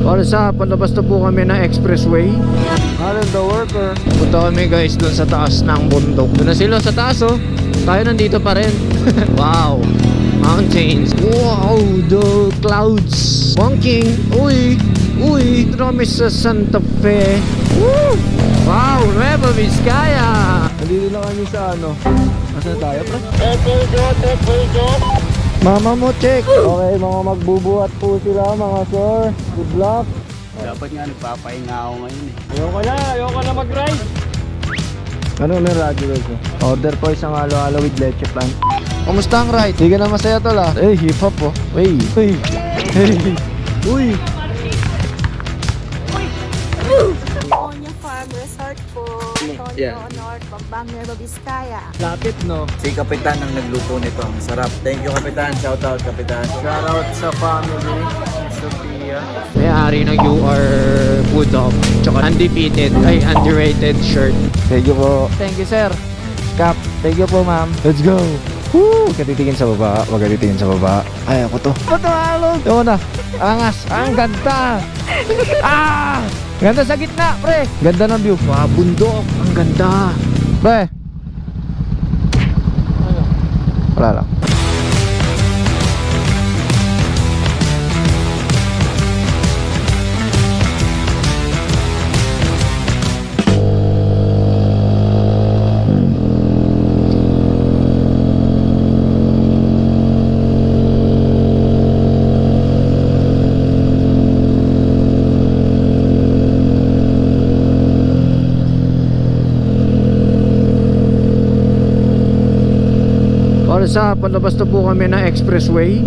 Para sa palabas na po kami ng expressway. Alan the worker. Punta kami guys dun sa taas ng bundok. Doon na sila sa taas oh. Tayo nandito pa rin. Wow. Mountains. Wow, the clouds. Bonking. Uy. Uy. Ito na kami sa Santa Fe. Woo. Wow, Nueva Vizcaya. Nandito na kami sa ano. Nasaan tayo pre? Mama mo check. Okay, mga magbubuhat po sila mga sir. Good luck. Dapat nga nagpapahinga ako ngayon eh. Ayoko na mag-ride. Ano may radyo guys? Order po isang halo-halo with leche plan. Kamusta ang ride? Hindi ka na masaya tol ah. Eh, hip hop po. Uy. Uy. Hey. Uy. Onya Farm Resort po. Yeah. Tonyo North, Bambang, Nueva Vizcaya. Lapit no? Si Kapitan ang nagluto nito. Ang sarap. Thank you Kapitan. Shout out Kapitan. Shoutout sa family. Sophia. May-ari ng UR Food Hub. Tsaka undefeated, ay underrated shirt. Thank you po. Thank you sir. Cap. Thank you po ma'am. Let's go. Woo! Huwag ka titingin sa baba. Huwag ka titingin sa baba. Ay ako to. Ito halog. Ito na. Angas. Ang ganda. Ah! Ganda sa gitna, pre. Ganda ng view. Wow, bundok. Ang ganda. Pre. Wala lang. Para sa palabas na po kami ng expressway.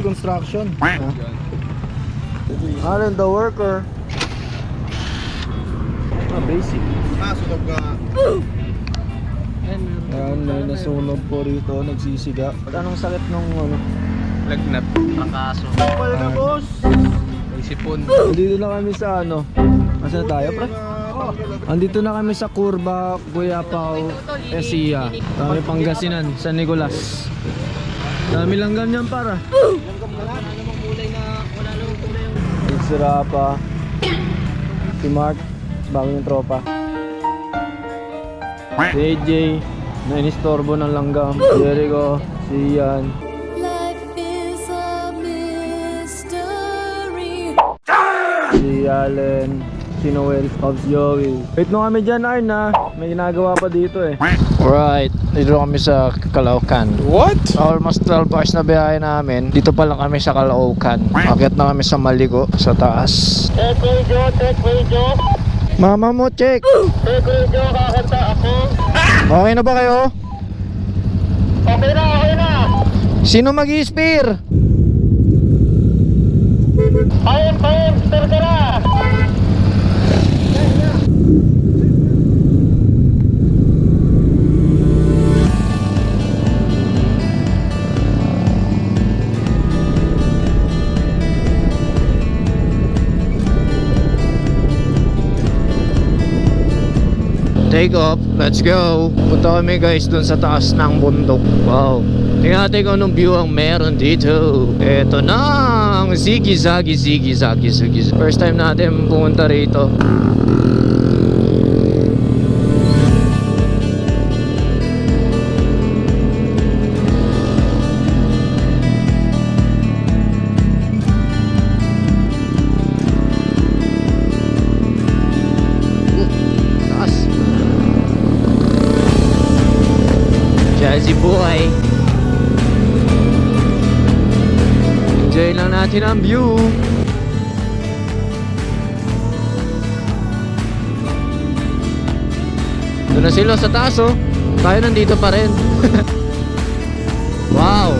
Construction. Alan the worker. Basic. Sunog ka. Ayan, may nasunog po rito, nagsisiga. Anong sakit nung ano? Lagnat. Prakaso. Pala na boss! May sipon. Andito na kami sa ano? Asan tayo pre? Andito na kami sa Curva, Guyapao, Ecija. Kami Pangasinan, San Nicolas. Dami lang ganyan para. Sira pa. Si Mark, bago yung tropa. Si AJ, na inistorbo ng langgam. Jericho, si Ian. Life is a mystery. Si Allen, si Noel, Pops Joey. Wait mo kami dyan Arna, may ginagawa pa dito eh. Alright, dito kami sa Caloocan. What? Almost 12 hours na biyahe namin. Dito pa lang kami sa Caloocan. Akyat na kami sa Maligo, sa taas. Check radio. Mama mo, check! Check radio, kakanta ako. Okay na ba kayo? Okay na. Sino mag-i-spear? Fine, spare ka na. Take off, let's go. Punta kami guys dun sa taas ng bundok. Wow. Tingnan natin kung anong view ang meron dito. Eto na ang ziggy-zaggy. First time natin pumunta rito. Jazzy boy. Enjoy lang natin ang view. Doon na sila sa taas oh. Tayo nandito pa rin. Wow.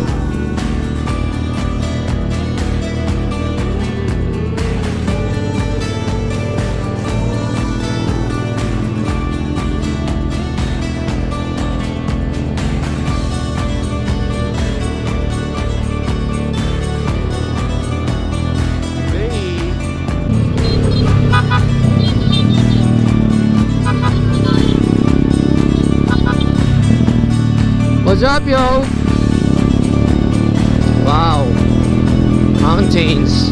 What's up, yo? Wow. Mountains.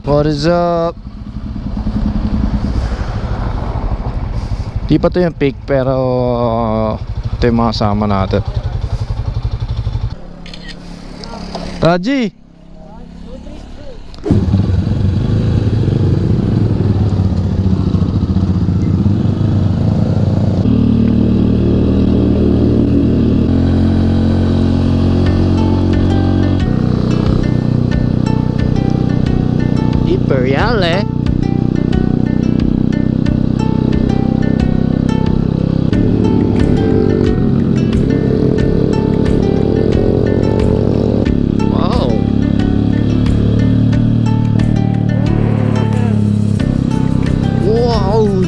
What is up? Di pa to yung peak pero ito yung mga sama natin. Raji! Imperiale.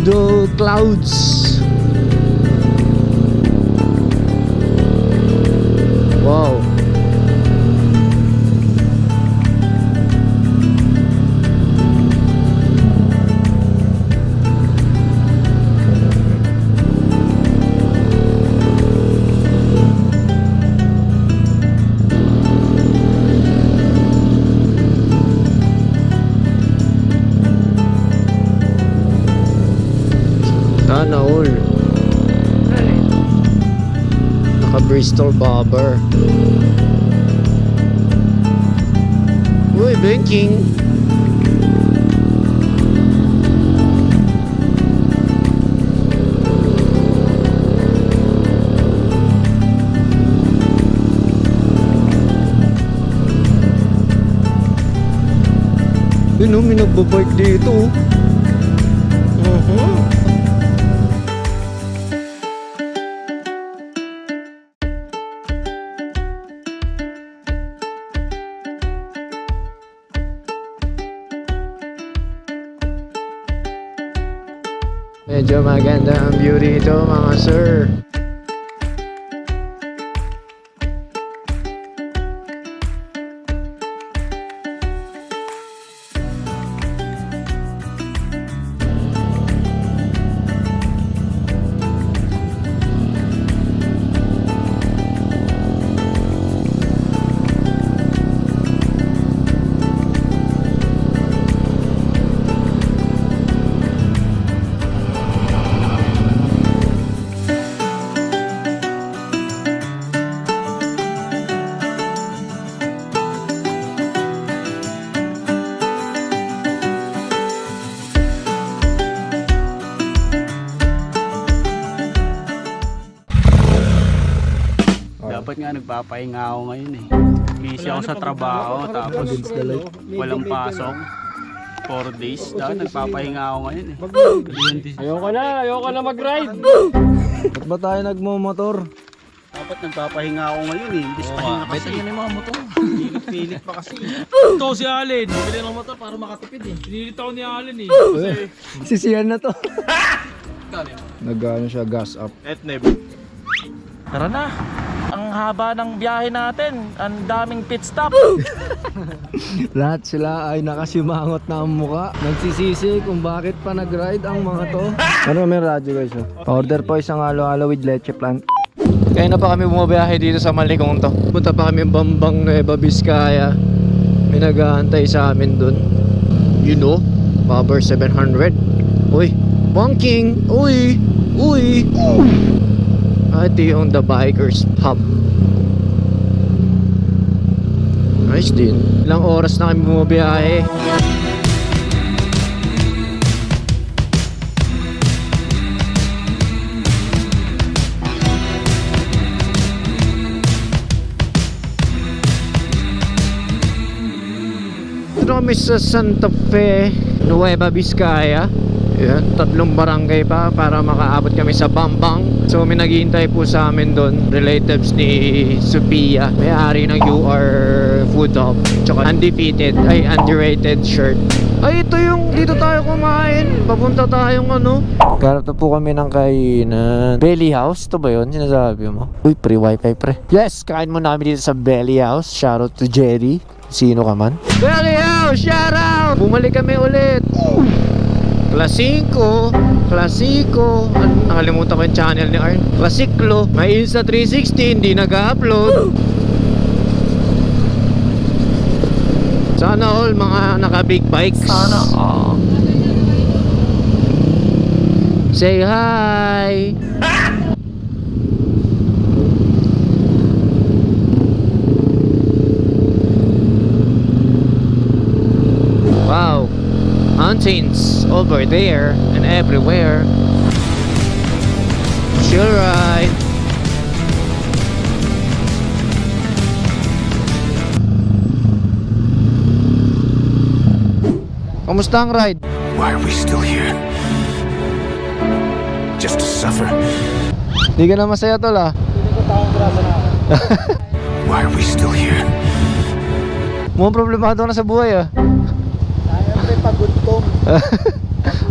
The clouds. Wow. Sana all. Naka Bristol Bobber. Uy, blinking. Yun o, may nagbabike dito. Medyo maganda ang view dito mga sir. Dapat nga nagpapahinga ako ngayon eh. Busy ako sa trabaho tapos walang pasok. 4 days. Dapat nagpapahinga ako ngayon eh. Ayoko na mag-ride. Ba't ba tayo nagmumotor? Dapat nagpapahinga ako ngayon eh. Imbis pahinga kasi. Yan yung mga motor. Pilit pa kasi. Ito si Allen. Bili ng motor para makatipid eh. Pinilit ako ni Allen eh. Sisiyan na to. Nag-ano siya, gas up. Tara na. Ang haba ng biyahe natin. Ang daming pit stop. Lahat sila ay nakasimangot na ang muka. Nagsisisi kung bakit pa nag-ride ang mga to. Ano may radyo guys? Order po isang halo-halo with leche plant. Kaya na pa kami bumabiyahe dito sa Malikong to. Punta pa kami Bambang Nueva Vizcaya. May nag-aantay sa amin dun. You know, Bobber 700. Uy, bunking! Uy! Uy! Ito yung The Bikers Pub. Nice din. Ilang oras na kami bumabiyahe. na kami sa Santa Fe, Nueva Vizcaya. Yan, 3 barangay pa para makaabot kami sa Bambang. So may naghihintay po sa amin doon, relatives ni Sophia, may-ari ng UR Food Hub, tsaka underrated shirt. Ay, ito yung dito tayo kumain. Papunta tayong ano. Garap na po kami ng kainan. Belly House, ito ba yun? Sinasabi mo? Uy, free wifi pre. Yes, kain muna kami dito sa Belly House. Shoutout to Jerry. Sino ka man? Belly House, shoutout! Bumalik kami ulit. Klasiko. Nakalimutan ko yung channel ni Arn. Klasiklo. May Insta 360, hindi nag-upload. Sana all mga naka-big bikes. Sana all. Say hi. Wow. Mountains over there and everywhere. Chill ride. Kamusta ang ride? Why are we still here? Just to suffer? Di ka na masaya tol ah. Why are we still here? Mukhang problemado ka na sa buhay ah.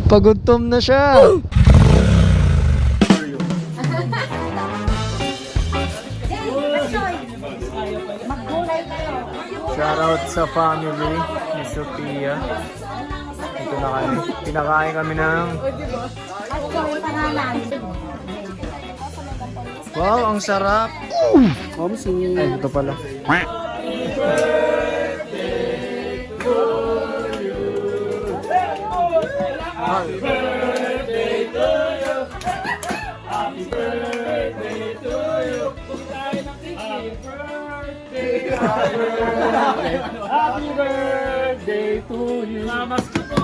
Pagudtom na siya. Shoutout sa family ni Sophia. Ito na kami. Pinakain kami ng... Wow, ang sarap. Ay, ito pala. Happy birthday to you. Namaste po.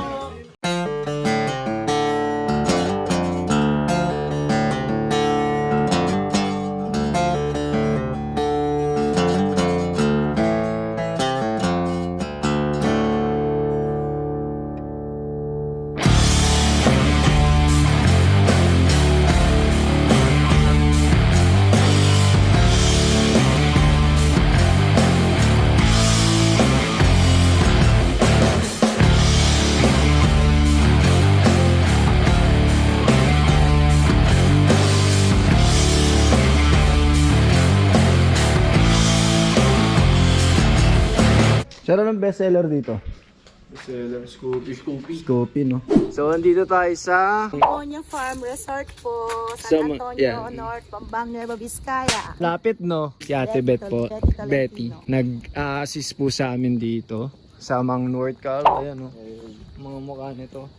Siya rin ang bestseller dito. Scoopy, no? So, andito tayo sa... Onya Farm Resort po, San Antonio yeah. North, Pampang, Nueva Vizcaya. Lapit, no? Si Ate Bet po. Betty. Nag-assist po sa amin dito. Sa Mang North Cal. Ayan, no? Mga mukha nito.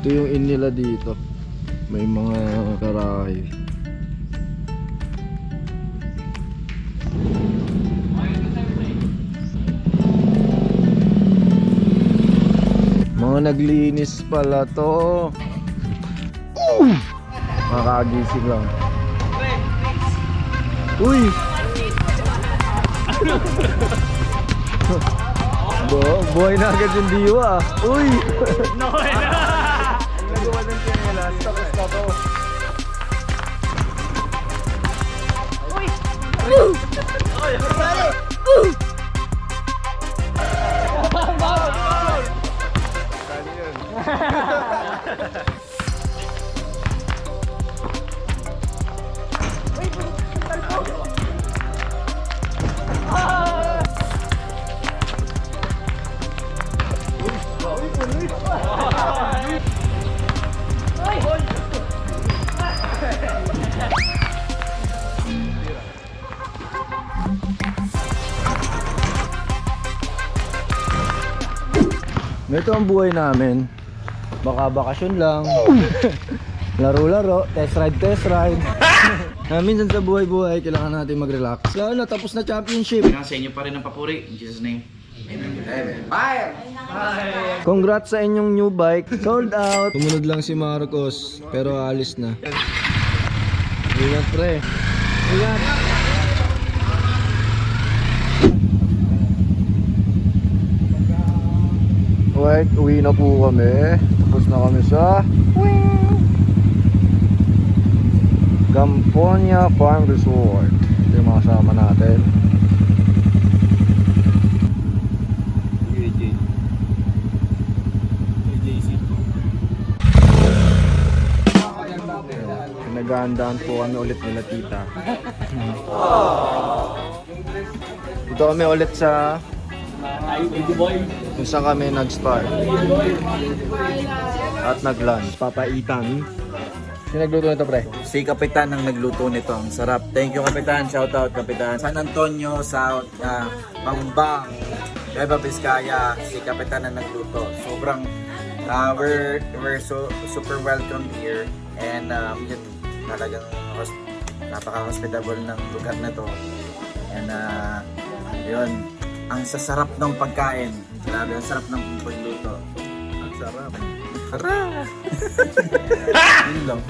Ito yung in nila dito. May mga karahay. Mga naglinis pala to. Makagising lang. Uy! Buhay na agad yung diwa. Uy! Nagawa ng chinelas, tapos na to. Ito ang buhay namin. Baka bakasyon lang. Laro-laro, test ride. Minsan sa buhay-buhay, kailangan natin mag-relax. Lalo na, tapos na championship. Sa inyo pa rin ang papuri. In Jesus' name. Congrats sa inyong new bike. Sold out. Tumunod lang si Marcos, pero alis na. Ingat pre. Ingat. Wait, uwi na po kami. Tapos na kami sa Gamponia Farm Resort. Ito yung mga kasama natin. Nag-aandaan po kami ulit nila tita. Dito kami ulit sa kung saan kami nag-start at nag-lunch. Papaitan. Sino nagluto nito pre? Si Kapitan ang nagluto nito. Ang sarap. Thank you Kapitan. Shout out Kapitan. San Antonio, South Bambang, Nueva Vizcaya. Si Kapitan ang nagluto. Sobrang we're so super welcome here and yun talagang napaka-hospitable ng lugar na to. And yun, ang sasarap ng pagkain. Grabe, ang sarap ng pagluto. Ang sarap. Sarap. Yun lang.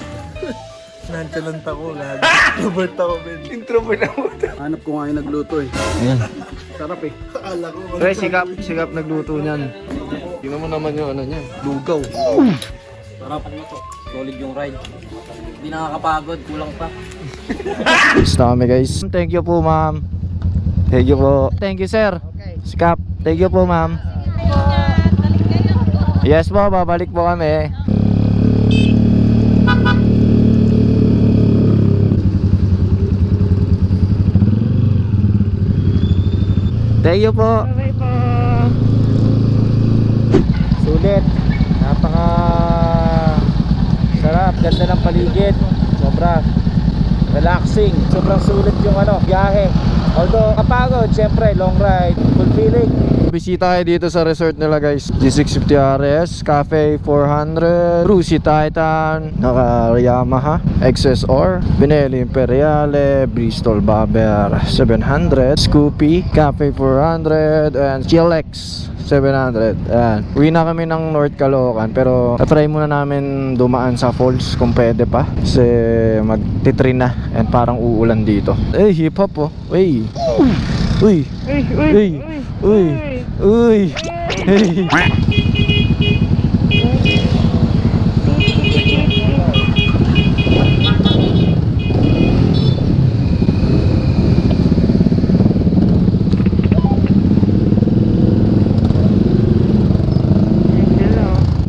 Nonchalant ako, lagi. Introvert ako, Ben. Introvert ako. Hanap ko nga yung nagluto eh. Ayan. Sarap eh. Pre, sikap nagluto niyan. Tingnan mo naman yung ano niya. Lugaw. Sarap. Solid yung ride. Hindi nakakapagod, kulang pa. Basta kami guys. Thank you po ma'am. Thank you po. Thank you sir. Sikap. Thank you po ma'am. Yes po, babalik po kami. Thank you po. Bye po. Sulit. Napaka sarap, ganda ng paligid. Sobra relaxing. Sobrang sulit yung biyahe. Although kapagod, syempre long ride, fulfilling. Bisita kayo dito sa resort nila guys. G650 RS, Cafe 400, Cruzy Titan, naka Yamaha, XSR, Benelli Imperiale, Bristol Bobber 700, Scoopy, Cafe 400, and GLX 700. Ayan. Uwi na kami ng North Caloocan pero try muna namin dumaan sa falls kung pwede pa kasi magtitrin na and parang uulan dito. Eh, hip hop oh. Uy. Uy. Uy. Uy. Uy. Hey.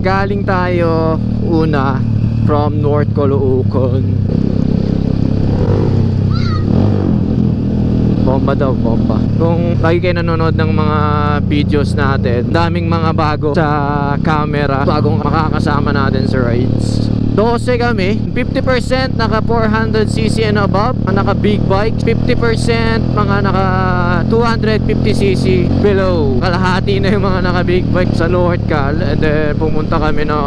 Galing tayo una from North Caloocan. Bomba daw, bomba. Kung lagi kayo nanonood ng mga videos natin, daming mga bago sa camera, bagong makakasama natin sa rides. 12 kami, 50% naka 400cc and above, naka big bike, 50% mga naka 250cc below. Kalahati na yung mga naka big bike sa North Cal. And then pumunta kami na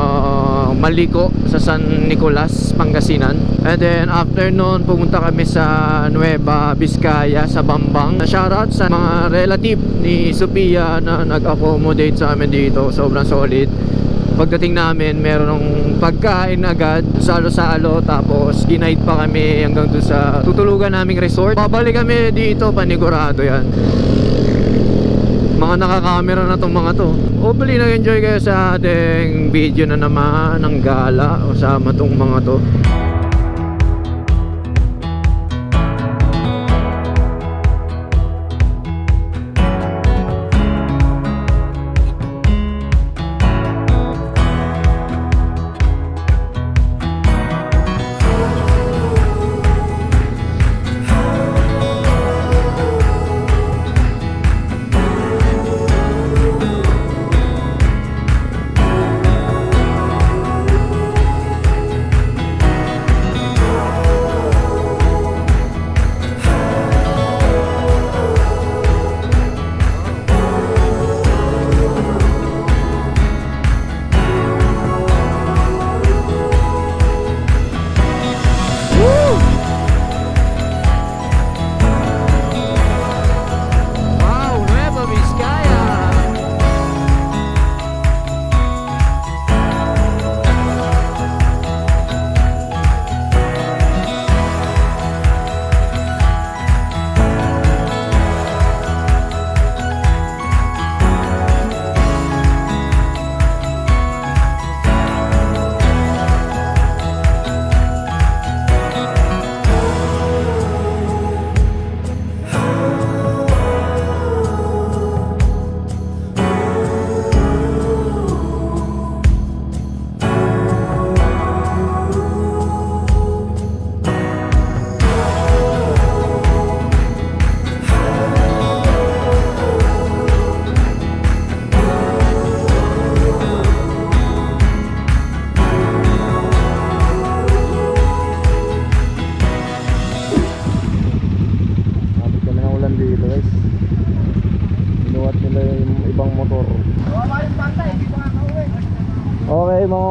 Maliko sa San Nicolas, Pangasinan. And then after noon pumunta kami sa Nueva Vizcaya sa Bambang. Shoutout sa mga relative ni Sophia na nag-accommodate sa amin dito. Sobrang solid. Pagdating namin, meron ng pagkain agad, salo-salo, tapos ginaid pa kami hanggang doon sa tutulugan naming resort. Babalik kami dito, panigurado yan. Mga nakakamera na tong mga to. Hopefully nag-enjoy kayo sa ating video na naman ng gala o sama tong mga to.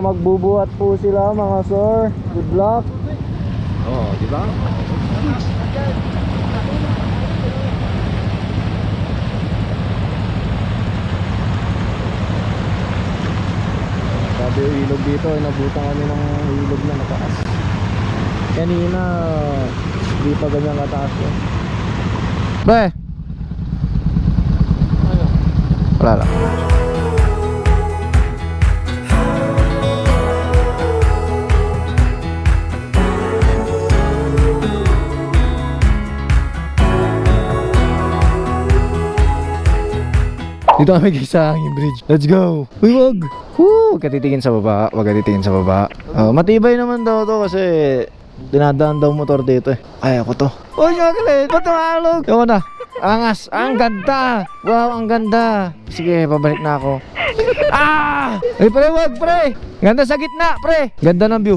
magbubuhat po sila mga sir. Good luck. Oh, di ba? Sabi yung ilog dito, nabutan kami ng ilog na mataas. Kanina, di pa ganyan kataas yun. Be! Wala lang. Dito kami guys sa hanging bridge. Let's go! Uy, wag! Woo! Huwag ka titingin sa baba. Huwag ka titingin sa baba. Matibay naman daw to kasi dinadaan daw motor dito eh. Ay, ako to. Oh, chocolate! Ba't tumalog? Ewan na. Angas! Ang ganda! Wow, ang ganda! Sige, pabalik na ako. Ah! Ay, pre, wag, pre! Ganda sa gitna, pre! Ganda ng view.